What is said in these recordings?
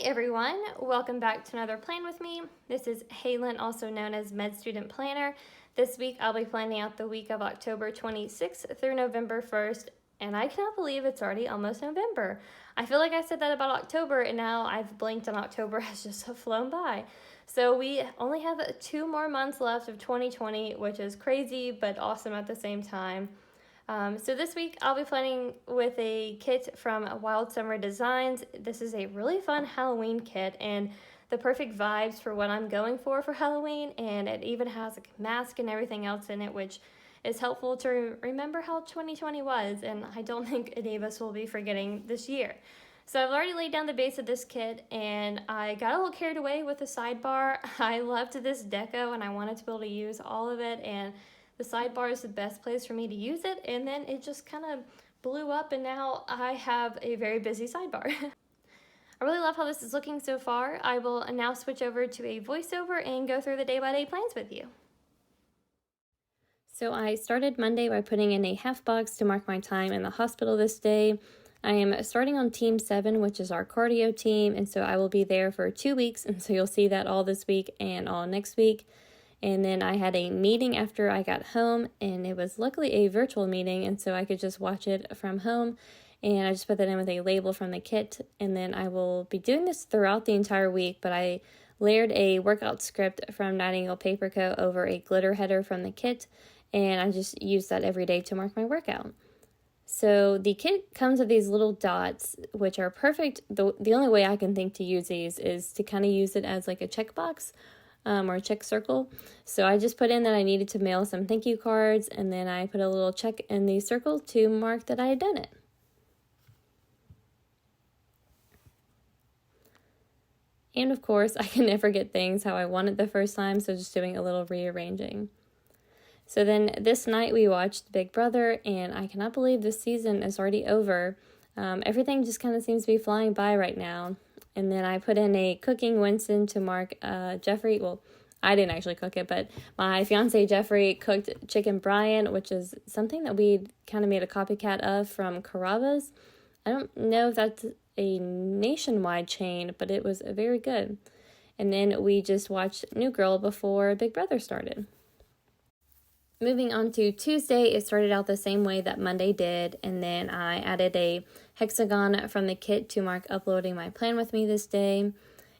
Hey everyone, welcome back to another Plan With Me. This is Halen, also known as Med Student Planner. This week I'll be planning out the week of October 26th through November 1st, and I cannot believe it's already almost November. I feel like I said that about October, and now I've blinked and October has just flown by. So we only have 2 more months left of 2020, which is crazy but awesome at the same time. So this week I'll be planning with a kit from Wild Summer Designs. This is a really fun Halloween kit and the perfect vibes for what I'm going for Halloween, and it even has a mask and everything else in it, which is helpful to remember how 2020 was, and I don't think any of us will be forgetting this year. So I've already laid down the base of this kit, and I got a little carried away with the sidebar. I loved this deco and I wanted to be able to use all of it, and the sidebar is the best place for me to use it, and then it just kind of blew up and now I have a very busy sidebar. I really love how this is looking so far. I will now switch over to a voiceover and go through the day-by-day plans with you. So I started Monday by putting in a half box to mark my time in the hospital this day. I am starting on Team 7, which is our cardio team, and so I will be there for 2 weeks, and so you'll see that all this week and all next week. And then I had a meeting after I got home, and it was luckily a virtual meeting, and so I could just watch it from home. And I just put that in with a label from the kit, and then I will be doing this throughout the entire week, but I layered a workout script from Nightingale Paper Co. over a glitter header from the kit, and I just use that every day to mark my workout. So the kit comes with these little dots, which are perfect. The only way I can think to use these is to kind of use it as like a checkbox or a check circle. So I just put in that I needed to mail some thank you cards, and then I put a little check in the circle to mark that I had done it. And of course, I can never get things how I wanted the first time, so just doing a little rearranging. So then this night we watched Big Brother, and I cannot believe this season is already over. Everything just kind of seems to be flying by right now. And then I put in a cooking Winston to mark Jeffrey. Well, I didn't actually cook it, but my fiance Jeffrey cooked chicken Brian, which is something that we kind of made a copycat of from Carrabba's. I don't know if that's a nationwide chain, but it was very good. And then we just watched New Girl before Big Brother started. Moving on to Tuesday, it started out the same way that Monday did, and then I added a hexagon from the kit to mark uploading my plan with me this day.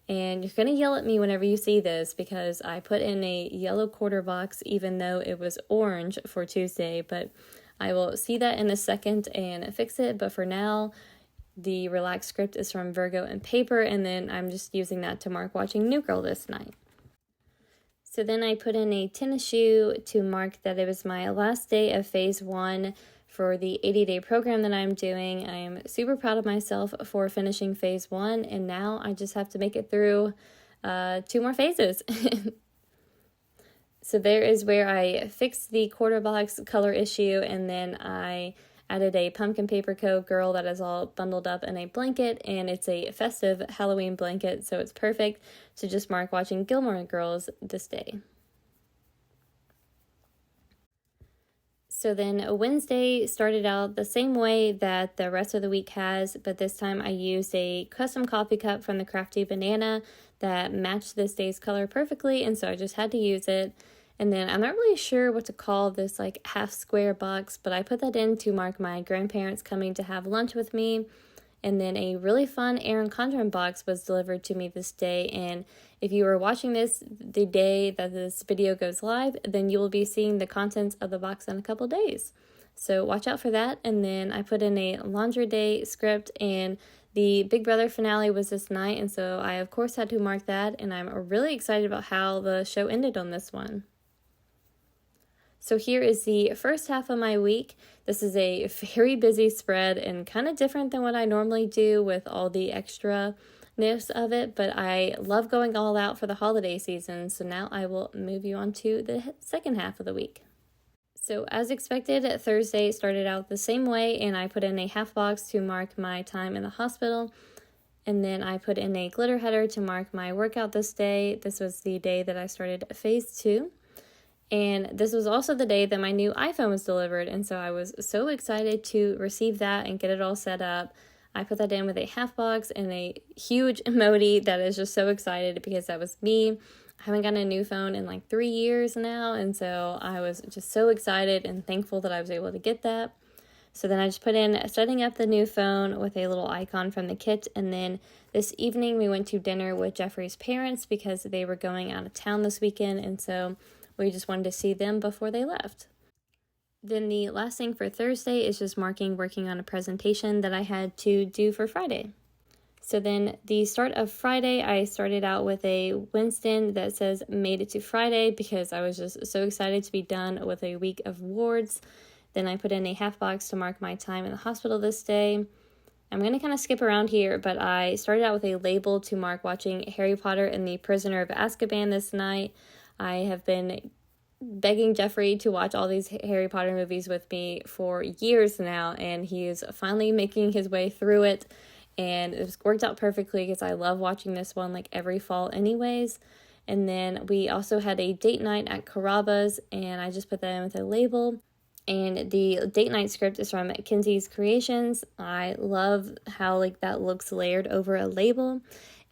And you're going to yell at me whenever you see this because I put in a yellow quarter box even though it was orange for Tuesday, but I will see that in a second and fix it. But for now, the relaxed script is from Virgo and paper, and then I'm just using that to mark watching New Girl this night. So then I put in a tennis shoe to mark that it was my last day of phase 1 for the 80-day program that I'm doing. I am super proud of myself for finishing phase 1, and now I just have to make it through 2 more phases. So there is where I fixed the quarter box color issue, and then I added a Pumpkin Paper Co. girl that is all bundled up in a blanket, and it's a festive Halloween blanket, so it's perfect to just mark watching Gilmore Girls this day. So then Wednesday started out the same way that the rest of the week has, but this time I used a custom coffee cup from the Crafty Banana that matched this day's color perfectly, and so I just had to use it. And then I'm not really sure what to call this like half square box, but I put that in to mark my grandparents coming to have lunch with me. And then a really fun ERIN CONDREN box was delivered to me this day. And if you are watching this the day that this video goes live, then you will be seeing the contents of the box in a couple days. So watch out for that. And then I put in a laundry day script, and the Big Brother finale was this night. And so I, of course, had to mark that. And I'm really excited about how the show ended on this one. So here is the first half of my week. This is a very busy spread and kind of different than what I normally do with all the extra-ness of it, but I love going all out for the holiday season, so now I will move you on to the second half of the week. So as expected, Thursday started out the same way, and I put in a half box to mark my time in the hospital, and then I put in a glitter header to mark my workout this day. This was the day that I started phase 2. And this was also the day that my new iPhone was delivered, and so I was so excited to receive that and get it all set up. I put that in with a half box and a huge emoji that is just so excited because that was me. I haven't gotten a new phone in like 3 years now, and so I was just so excited and thankful that I was able to get that. So then I just put in setting up the new phone with a little icon from the kit, and then this evening we went to dinner with Jeffrey's parents because they were going out of town this weekend, and so we just wanted to see them before they left. Then the last thing for Thursday is just working on a presentation that I had to do for Friday. So then the start of Friday, I started out with a Winston that says made it to Friday because I was just so excited to be done with a week of wards. Then I put in a half box to mark my time in the hospital this day. I'm going to kind of skip around here, but I started out with a label to mark watching Harry Potter and the Prisoner of Azkaban this night. I have been begging Jeffrey to watch all these Harry Potter movies with me for years now, and he is finally making his way through it. And it worked out perfectly because I love watching this one like every fall anyways. And then we also had a date night at Carrabba's, and I just put that in with a label. And the date night script is from Kinsey's Creations. I love how like that looks layered over a label.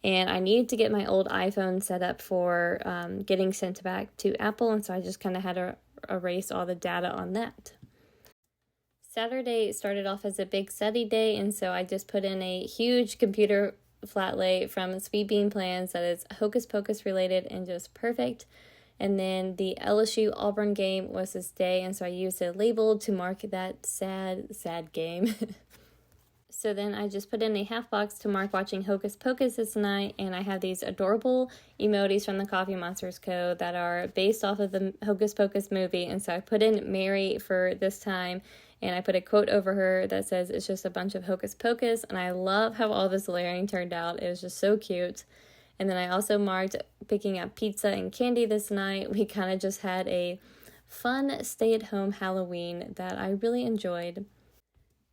And I needed to get my old iPhone set up for getting sent back to Apple, and so I just kind of had to erase all the data on that. Saturday started off as a big study day, and so I just put in a huge computer flat lay from Sweet Bean Plans that is Hocus Pocus related and just perfect. And then the LSU Auburn game was this day, and so I used a label to mark that sad game. So then I just put in a half box to mark watching Hocus Pocus this night, and I have these adorable emojis from the Coffee Monsters Co. that are based off of the Hocus Pocus movie, and so I put in Mary for this time, and I put a quote over her that says, "It's just a bunch of hocus pocus," and I love how all this layering turned out. It was just so cute. And then I also marked picking up pizza and candy this night. We kind of just had a fun stay-at-home Halloween that I really enjoyed.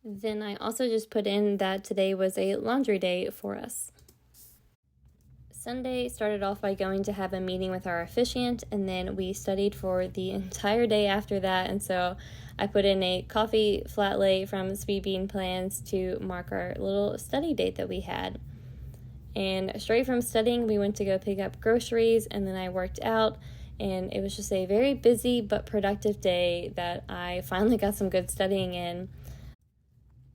Then I also just put in that today was a laundry day for us. Sunday started off by going to have a meeting with our officiant, and then we studied for the entire day after that, and so I put in a coffee flat lay from Sweet Bean Plans to mark our little study date that we had. And straight from studying, we went to go pick up groceries, and then I worked out, and it was just a very busy but productive day that I finally got some good studying in.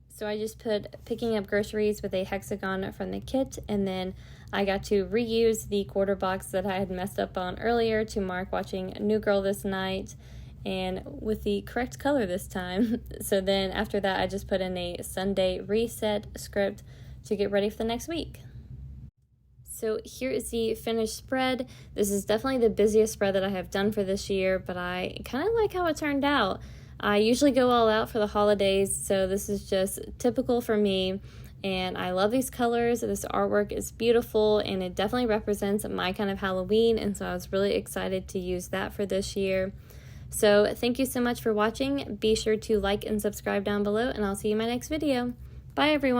So I just put picking up groceries with a hexagon from the kit, and then I got to reuse the quarter box that I had messed up on earlier to mark watching New Girl this night, and with the correct color this time. So then after that, I just put in a Sunday reset script to get ready for the next week. So here is the finished spread. This is definitely the busiest spread that I have done for this year, but I kind of like how it turned out. I usually go all out for the holidays, so this is just typical for me, and I love these colors. This artwork is beautiful, and it definitely represents my kind of Halloween, and so I was really excited to use that for this year. So thank you so much for watching. Be sure to like and subscribe down below, and I'll see you in my next video. Bye, everyone.